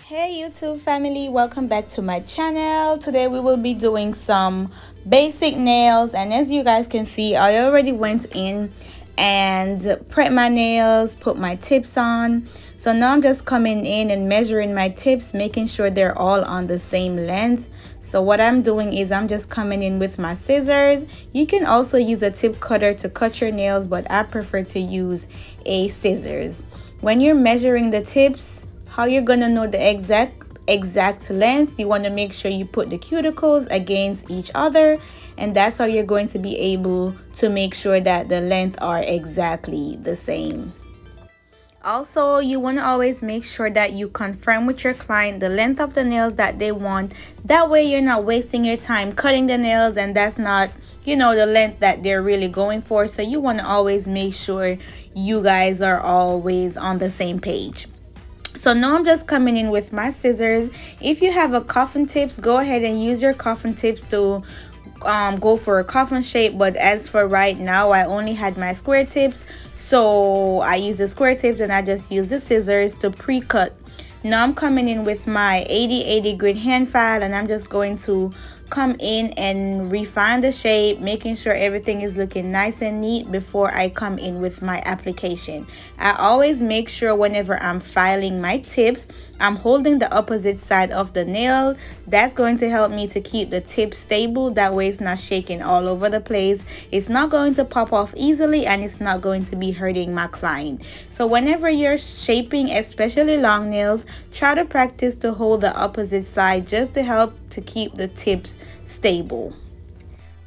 Hey YouTube family, welcome back to my channel. Today we will be doing some basic nails, and as you guys can see, I already went in and prepped my nails, put my tips on. So now I'm just coming in and measuring my tips, making sure they're all on the same length. So what I'm doing is I'm just coming in with my scissors. You can also use a tip cutter to cut your nails, but I prefer to use a scissors. When you're measuring the tips, how you're gonna know the exact length, you want to make sure you put the cuticles against each other, and that's how you're going to be able to make sure that the length are exactly the same. Also, you want to always make sure that you confirm with your client the length of the nails that they want. That way you're not wasting your time cutting the nails and that's not, you know, the length that they're really going for. So you want to always make sure you guys are always on the same page. So now I'm just coming in with my scissors. If you have a coffin tips, go ahead and use your coffin tips to go for a coffin shape. But as for right now, I only had my square tips, so I use the square tips and I just use the scissors to pre-cut. Now I'm coming in with my 80/80 grit hand file, and I'm just going to come in and refine the shape, making sure everything is looking nice and neat before I come in with my application. I always make sure whenever I'm filing my tips, I'm holding the opposite side of the nail. That's going to help me to keep the tip stable. That way it's not shaking all over the place. It's not going to pop off easily, and it's not going to be hurting my client. So whenever you're shaping, especially long nails, try to practice to hold the opposite side just to help to keep the tips stable.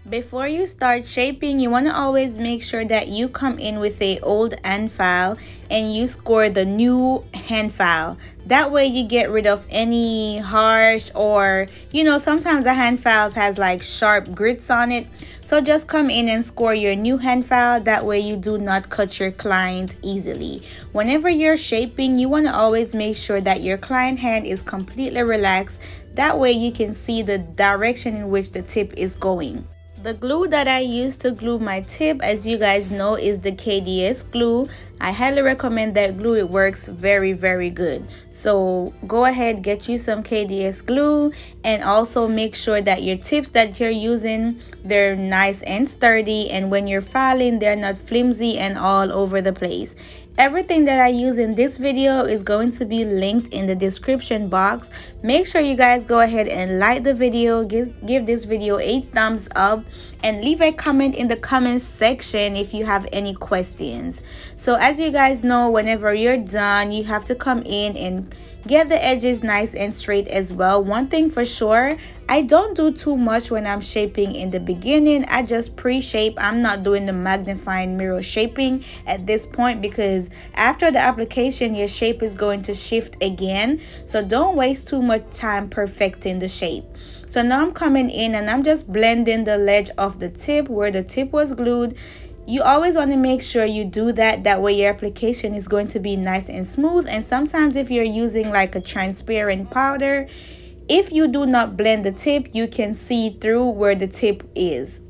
Before you start shaping, you want to always make sure that you come in with a old hand file and you score the new hand file. That way you get rid of any harsh, or you know, sometimes the hand files has like sharp grits on it. So just come in and score your new hand file. That way you do not cut your client easily. Whenever you're shaping, you want to always make sure that your client hand is completely relaxed. That way you can see the direction in which the tip is going. The glue that I use to glue my tip, as you guys know, is the KDS glue. I highly recommend that glue. It works very good. So go ahead, get you some KDS glue, and also make sure that your tips that you're using, they're nice and sturdy, and when you're filing, they're not flimsy and all over the place. Everything that I use in this video is going to be linked in the description box. Make sure you guys go ahead and like the video, give this video a thumbs up, and leave a comment in the comment section if you have any questions. So as you guys know, whenever you're done, you have to come in and get the edges nice and straight as well. One thing for sure, I don't do too much when I'm shaping in the beginning. I just pre-shape. I'm not doing the magnifying mirror shaping at this point, because after the application your shape is going to shift again. So don't waste too much time perfecting the shape. So now I'm coming in and I'm just blending the ledge of the tip where the tip was glued. You always want to make sure you do that. That way your application is going to be nice and smooth. And sometimes if you're using like a transparent powder, if you do not blend the tip, you can see through where the tip is.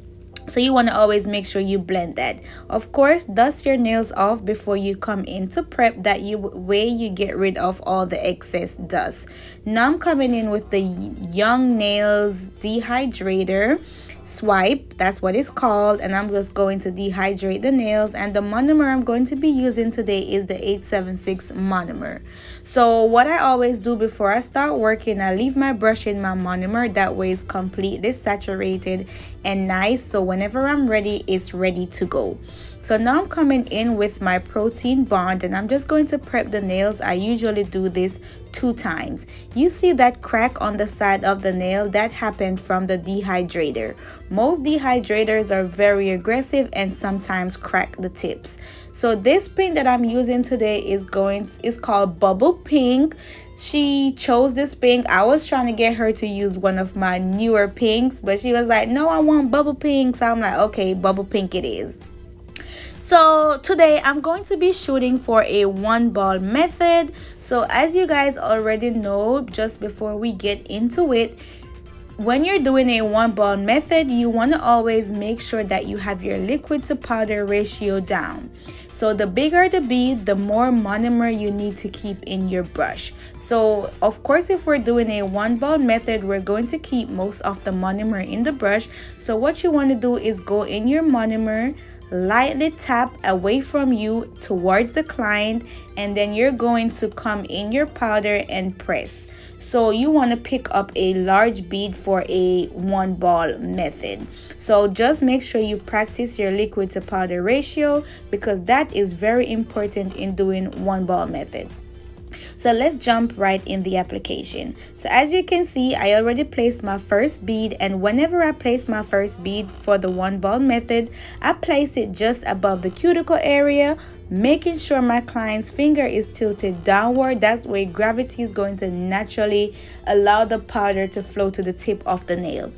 So you want to always make sure you blend that. Of course, dust your nails off before you come in to prep. That way you get rid of all the excess dust. Now I'm coming in with the Young Nails dehydrator swipe, that's what it's called, and I'm just going to dehydrate the nails. And the monomer I'm going to be using today is the 876 monomer. So what I always do before I start working, I leave my brush in my monomer. That way it's completely saturated and nice, so whenever I'm ready, it's ready to go. So now I'm coming in with my protein bond, and I'm just going to prep the nails. I usually do this 2 times. You see that crack on the side of the nail? That happened from the dehydrator. Most dehydrators are very aggressive and sometimes crack the tips. So this pink that I'm using today is called Bubble Pink. She chose this pink. I was trying to get her to use one of my newer pinks, but she was like, no, I want Bubble Pink. So I'm like, okay, Bubble Pink it is. So today I'm going to be shooting for a 1-ball method. So as you guys already know, just before we get into it, when you're doing a 1-ball method, you want to always make sure that you have your liquid to powder ratio down. So the bigger the bead, the more monomer you need to keep in your brush. So of course, if we're doing a one ball method, we're going to keep most of the monomer in the brush. So what you want to do is go in your monomer, lightly tap away from you towards the client, and then you're going to come in your powder and press. So you want to pick up a large bead for a one ball method. So just make sure you practice your liquid to powder ratio, because that is very important in doing one ball method. So let's jump right in the application. So as you can see, I already placed my first bead, and whenever I place my first bead for the one ball method, I place it just above the cuticle area, making sure my client's finger is tilted downward. That's where gravity is going to naturally allow the powder to flow to the tip of the nail.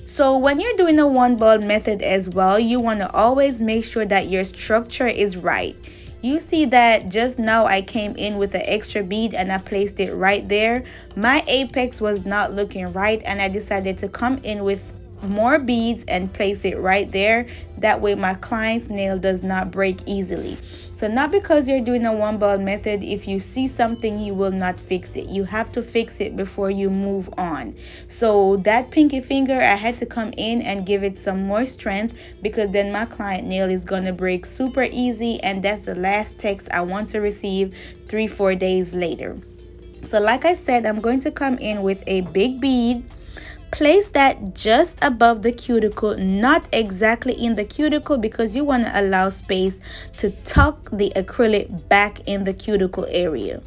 So when you're doing a one ball method as well, you want to always make sure that your structure is right. You see that just now I came in with an extra bead and I placed it right there. My apex was not looking right, and I decided to come in with more beads and place it right there. That way my client's nail does not break easily. So not because you're doing a one ball method, if you see something, you will not fix it. You have to fix it before you move on. So that pinky finger, I had to come in and give it some more strength, because then my client nail is gonna break super easy, and that's the last text I want to receive 3-4 days later. So like I said, I'm going to come in with a big bead. Place that just above the cuticle, not exactly in the cuticle, because you want to allow space to tuck the acrylic back in the cuticle area.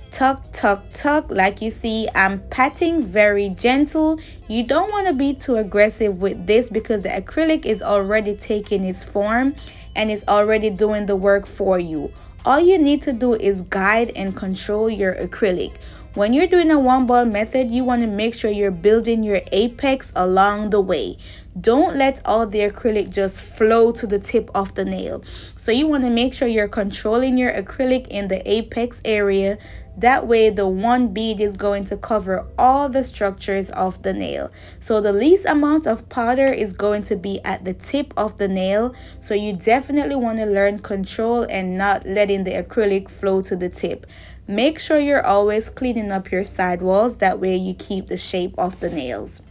Tuck, tuck, tuck. Like you see, I'm patting very gentle. You don't want to be too aggressive with this, because the acrylic is already taking its form and it's already doing the work for you. All you need to do is guide and control your acrylic. When you're doing a one ball method, you want to make sure you're building your apex along the way. Don't let all the acrylic just flow to the tip of the nail. So you want to make sure you're controlling your acrylic in the apex area. That way the one bead is going to cover all the structures of the nail. So the least amount of powder is going to be at the tip of the nail. So you definitely want to learn control and not letting the acrylic flow to the tip. Make sure you're always cleaning up your sidewalls. That way you keep the shape of the nails.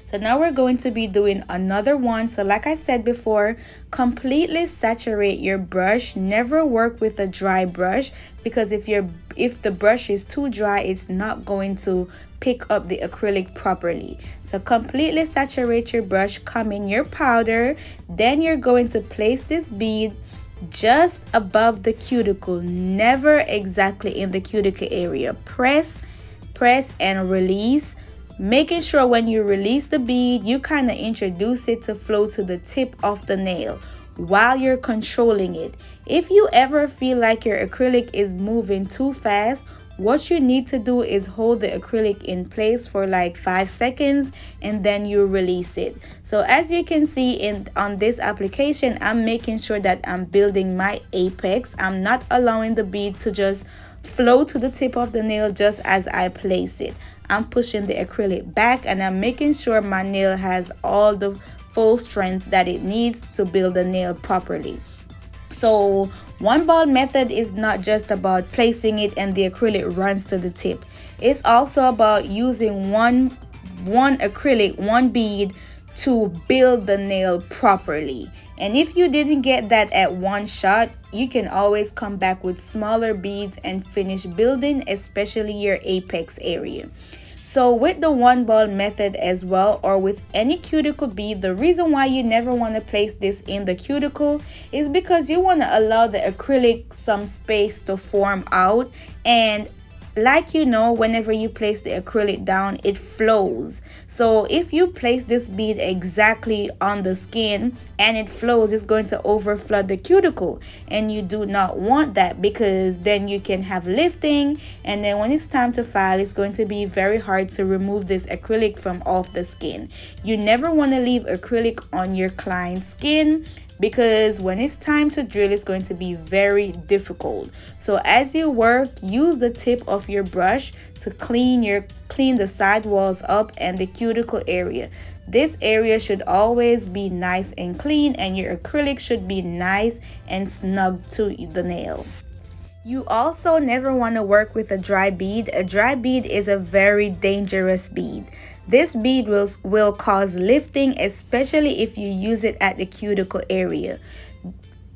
So now we're going to be doing another one. So like I said before, completely saturate your brush. Never work with a dry brush, because if the brush is too dry, it's not going to pick up the acrylic properly. So completely saturate your brush, come in your powder, then you're going to place this bead just above the cuticle, never exactly in the cuticle area. Press, press, and release. Making sure when you release the bead, you kind of introduce it to flow to the tip of the nail while you're controlling it. If you ever feel like your acrylic is moving too fast, what you need to do is hold the acrylic in place for like 5 seconds, and then you release it. So as you can see on this application, I'm making sure that I'm building my apex. I'm not allowing the bead to just flow to the tip of the nail just as I place it. I'm pushing the acrylic back, and I'm making sure my nail has all the full strength that it needs to build the nail properly. So one ball method is not just about placing it and the acrylic runs to the tip. It's also about using one acrylic, one bead to build the nail properly. And if you didn't get that at one shot, you can always come back with smaller beads and finish building, especially your apex area. So with the one ball method as well, or with any cuticle bead, the reason why you never want to place this in the cuticle is because you want to allow the acrylic some space to form out. And like you know, whenever you place the acrylic down, it flows. So if you place this bead exactly on the skin and it flows, it's going to overflood the cuticle, and you do not want that, because then you can have lifting, and then when it's time to file, it's going to be very hard to remove this acrylic from off the skin. You never want to leave acrylic on your client's skin. because when it's time to drill, it's going to be very difficult. So as you work, use the tip of your brush to clean the sidewalls up and the cuticle area. This area should always be nice and clean, and your acrylic should be nice and snug to the nail. You also never want to work with a dry bead. A dry bead is a very dangerous bead. This bead will cause lifting, especially if you use it at the cuticle area.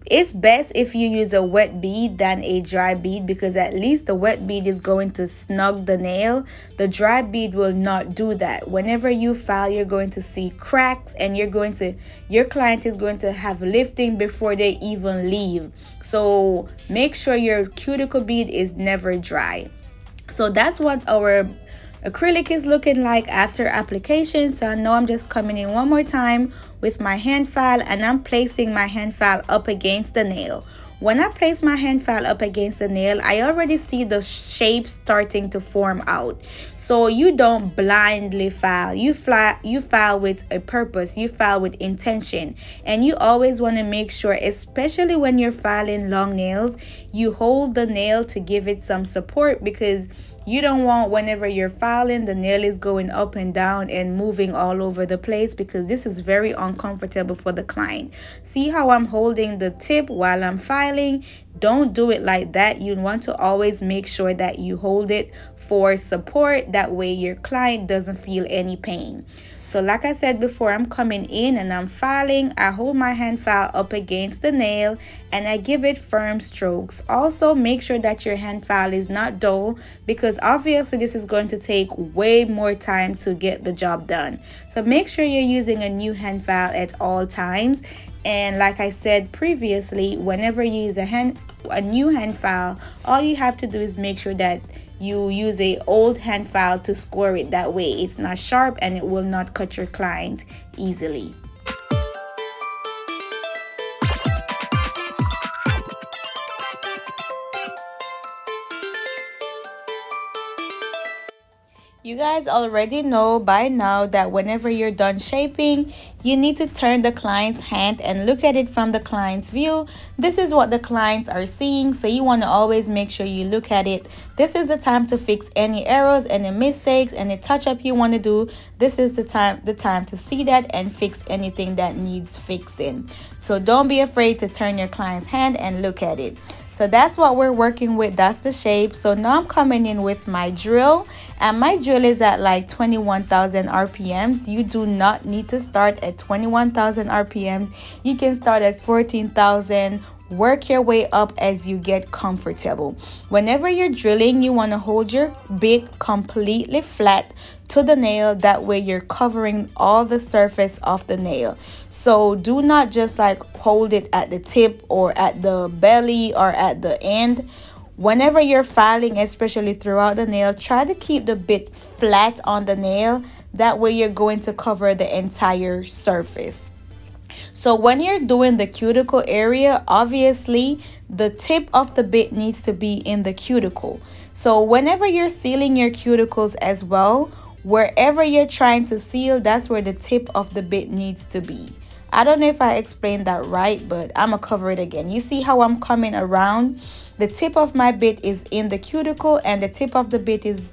It's best if you use a wet bead than a dry bead, because at least the wet bead is going to snug the nail. The dry bead will not do that. Whenever you file, you're going to see cracks, and your client is going to have lifting before they even leave. So make sure your cuticle bead is never dry. So that's what our acrylic is looking like after application. So I know I'm just coming in one more time with my hand file, and I'm placing my hand file up against the nail. When I place my hand file up against the nail, I already see the shape starting to form out. So you don't blindly file. You file with a purpose. You file with intention. And you always want to make sure, especially when you're filing long nails, you hold the nail to give it some support, because you don't want, whenever you're filing, the nail is going up and down and moving all over the place, because this is very uncomfortable for the client. See how I'm holding the tip while I'm filing? Don't do it like that. You want to always make sure that you hold it for support. That way your client doesn't feel any pain. So like I said before, I'm coming in and I'm filing. I hold my hand file up against the nail and I give it firm strokes. Also, make sure that your hand file is not dull, because obviously this is going to take way more time to get the job done. So make sure you're using a new hand file at all times. And like I said previously, whenever you use a new hand file, all you have to do is make sure that you use a old hand file to score it. That way it's not sharp and it will not cut your client easily. You guys already know by now that whenever you're done shaping, you need to turn the client's hand and look at it from the client's view. This is what the clients are seeing, so you want to always make sure you look at it. This is the time to fix any errors, any mistakes, any touch-up you want to do. This is the time to see that and fix anything that needs fixing. So don't be afraid to turn your client's hand and look at it. So that's what we're working with. That's the shape. So now I'm coming in with my drill, and my drill is at like 21,000 RPMs. You do not need to start at 21,000 RPMs. You can start at 14,000. Work your way up as you get comfortable. Whenever you're drilling, you want to hold your bit completely flat to the nail. That way you're covering all the surface of the nail. So do not just like hold it at the tip or at the belly or at the end. Whenever you're filing, especially throughout the nail, try to keep the bit flat on the nail. That way you're going to cover the entire surface. So when you're doing the cuticle area, obviously the tip of the bit needs to be in the cuticle. So whenever you're sealing your cuticles as well, wherever you're trying to seal, that's where the tip of the bit needs to be. I don't know if I explained that right, but I'm gonna cover it again. You see how I'm coming around? The tip of my bit is in the cuticle and the tip of the bit is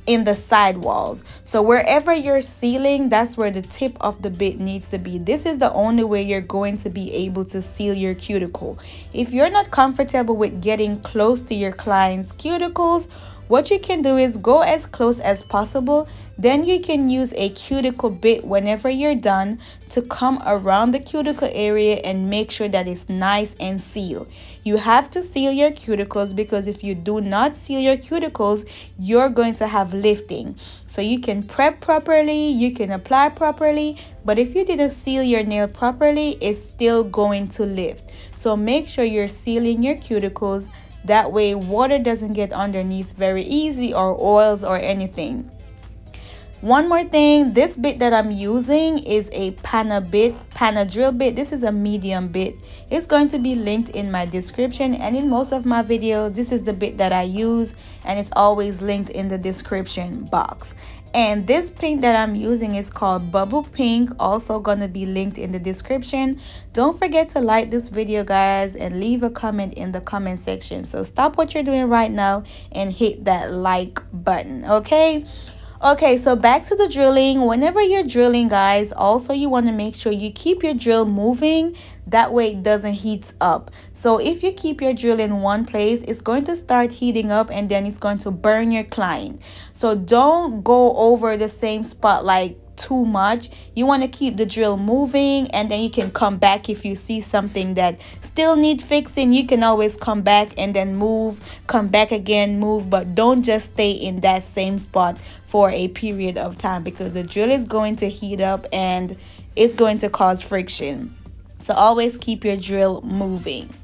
in the side walls. So wherever you're sealing, that's where the tip of the bit needs to be. This is the only way you're going to be able to seal your cuticle. If you're not comfortable with getting close to your client's cuticles, what you can do is go as close as possible. Then you can use a cuticle bit whenever you're done to come around the cuticle area and make sure that it's nice and sealed. You have to seal your cuticles, because if you do not seal your cuticles, you're going to have lifting. So you can prep properly, you can apply properly, but if you didn't seal your nail properly, it's still going to lift. So make sure you're sealing your cuticles. That way water doesn't get underneath very easy, or oils or anything. One more thing, this bit that I'm using is a Pana drill bit. This is a medium bit. It's going to be linked in my description, and in most of my videos this is the bit that I use, and it's always linked in the description box. And this pink that I'm using is called Bubble Pink, also gonna be linked in the description. Don't forget to like this video, guys, and leave a comment in the comment section. So stop what you're doing right now and hit that like button, okay? Okay, so back to the drilling. Whenever you're drilling, guys, also you want to make sure you keep your drill moving. That way it doesn't heat up. So if you keep your drill in one place, it's going to start heating up and then it's going to burn your client. So don't go over the same spot like too much. You want to keep the drill moving, and then you can come back if you see something that still need fixing. You can always come back and then move, come back again, move, but don't just stay in that same spot for a period of time, because the drill is going to heat up and it's going to cause friction. So always keep your drill moving.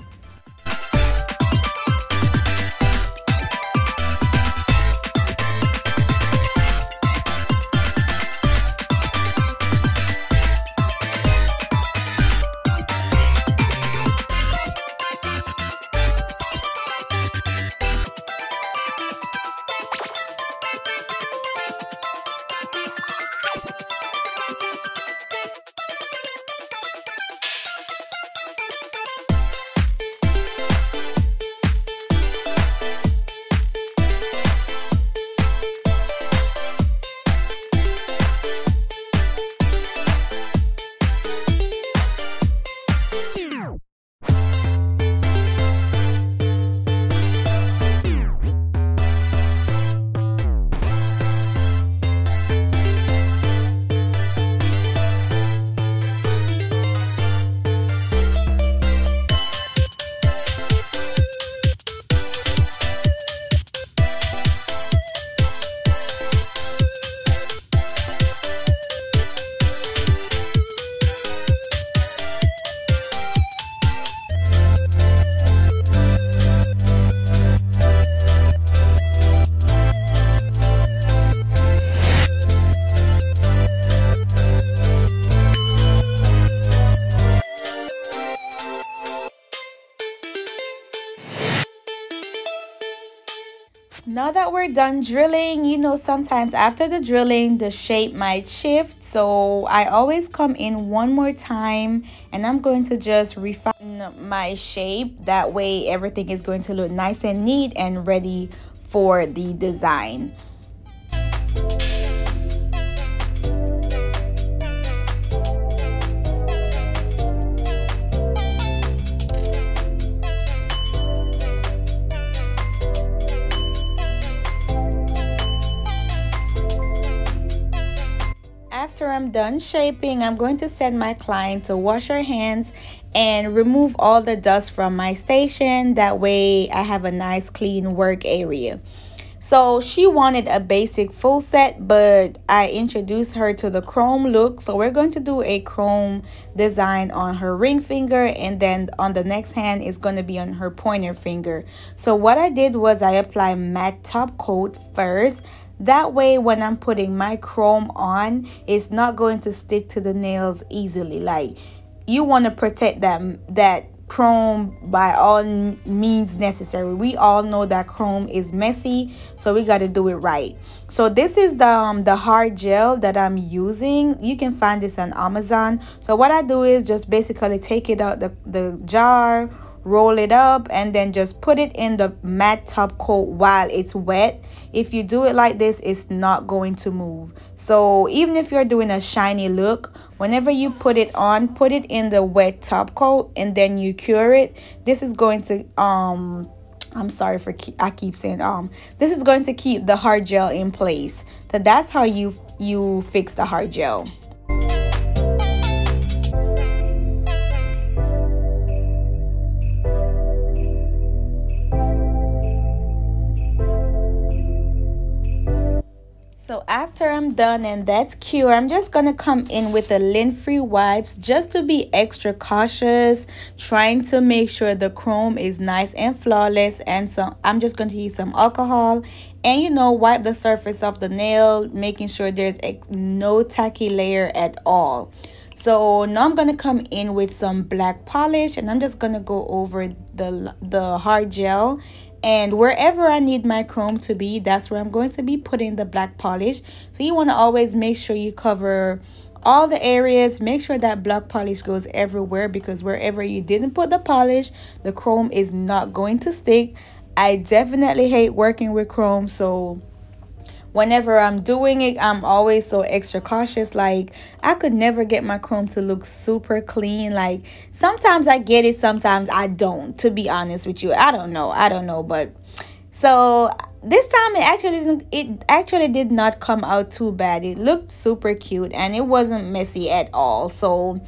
Now that we're done drilling, you know, sometimes after the drilling the shape might shift, so I always come in one more time and I'm going to just refine my shape. That way everything is going to look nice and neat and ready for the design. After I'm done shaping, I'm going to send my client to wash her hands and remove all the dust from my station. That way I have a nice clean work area. So she wanted a basic full set, but I introduced her to the chrome look. So we're going to do a chrome design on her ring finger, and then on the next hand is going to be on her pointer finger. So what I did was I applied matte top coat first. That way when I'm putting my chrome on, it's not going to stick to the nails easily. Like, you want to protect that chrome by all means necessary. We all know that chrome is messy, so we got to do it right. So this is the hard gel that I'm using. You can find this on Amazon. So what I do is just basically take it out the jar, roll it up, and then just put it in the matte top coat while it's wet. If you do it like this, it's not going to move. So even if you're doing a shiny look, whenever you put it on, put it in the wet top coat and then you cure it. This is going to I'm sorry for I keep saying this is going to keep the hard gel in place. So that's how you fix the hard gel. So after I'm done and that's cured, I'm just going to come in with the lint-free wipes just to be extra cautious, trying to make sure the chrome is nice and flawless. And so I'm just going to use some alcohol And you know, wipe the surface of the nail, making sure there's no tacky layer at all. So now I'm gonna come in with some black polish, and I'm just gonna go over the hard gel, and wherever I need my chrome to be, that's where I'm going to be putting the black polish. So you want to always make sure you cover all the areas. Make sure that black polish goes everywhere, because wherever you didn't put the polish, the chrome is not going to stick. I definitely hate working with chrome, so whenever I'm doing it, I'm always so extra cautious. Like, I could never get my chrome to look super clean. Like, sometimes I get it, sometimes I don't, to be honest with you. I don't know, but so this time it actually did not come out too bad. It looked super cute and it wasn't messy at all. So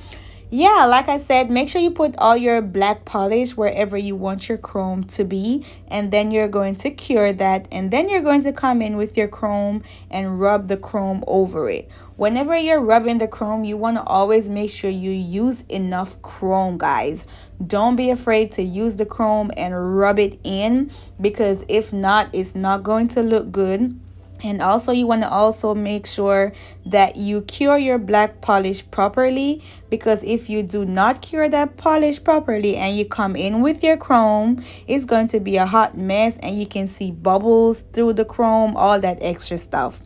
yeah, like I said, make sure you put all your black polish wherever you want your chrome to be, and then you're going to cure that, and then you're going to come in with your chrome and rub the chrome over it. Whenever you're rubbing the chrome, you want to always make sure you use enough chrome, guys. Don't be afraid to use the chrome and rub it in, because if not, it's not going to look good. And also, you want to also make sure that you cure your black polish properly, because if you do not cure that polish properly and you come in with your chrome, it's going to be a hot mess, and you can see bubbles through the chrome, all that extra stuff.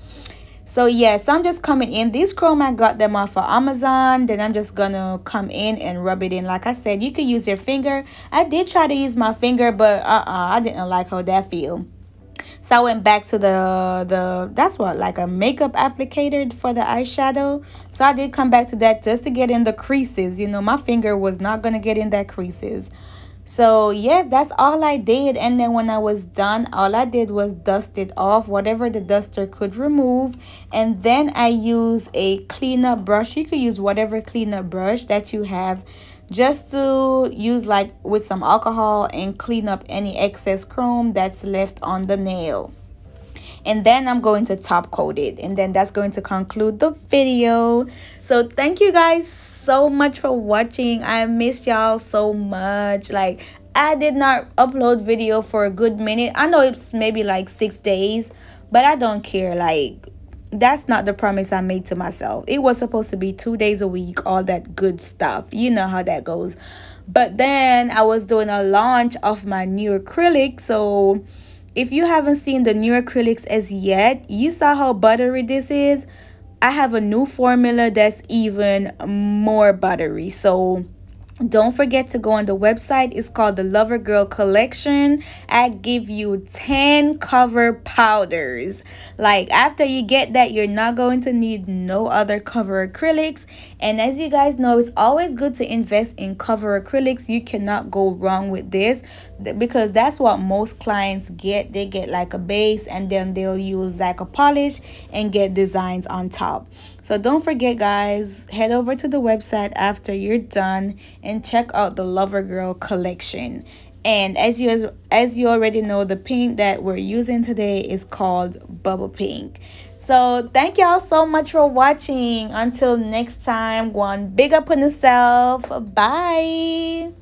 So yes, I'm just coming in. These chrome, I got them off of Amazon. Then I'm just gonna come in and rub it in. Like I said, you could use your finger. I did try to use my finger, but I didn't like how that feel. So I went back to that's what, like a makeup applicator for the eyeshadow. So I did come back to that just to get in the creases. You know, my finger was not gonna get in that creases. So yeah, that's all I did. And then when I was done, all I did was dust it off, whatever the duster could remove. And then I use a cleanup brush. You could use whatever cleanup brush that you have, just to use like with some alcohol and clean up any excess chrome that's left on the nail. And then I'm going to top coat it, and then that's going to conclude the video. So thank you guys so much for watching. I missed y'all so much. Like, I did not upload video for a good minute. I know it's maybe like 6 days, but I don't care. Like, that's not the promise I made to myself. It was supposed to be 2 days a week, all that good stuff. You know how that goes. But then I was doing a launch of my new acrylic. So if you haven't seen the new acrylics as yet, you saw how buttery this is. I have a new formula that's even more buttery. So don't forget to go on the website. It's called the Lover Girl Collection. I give you 10 cover powders. Like, after you get that, you're not going to need no other cover acrylics. And as you guys know, it's always good to invest in cover acrylics. You cannot go wrong with this, because that's what most clients get. They get like a base, and then they'll use like a polish and get designs on top. So don't forget, guys, head over to the website after you're done and check out the Lover Girl collection. And as you already know, the pink that we're using today is called Bubble Pink. So thank y'all so much for watching. Until next time, go on, big up on yourself. Bye.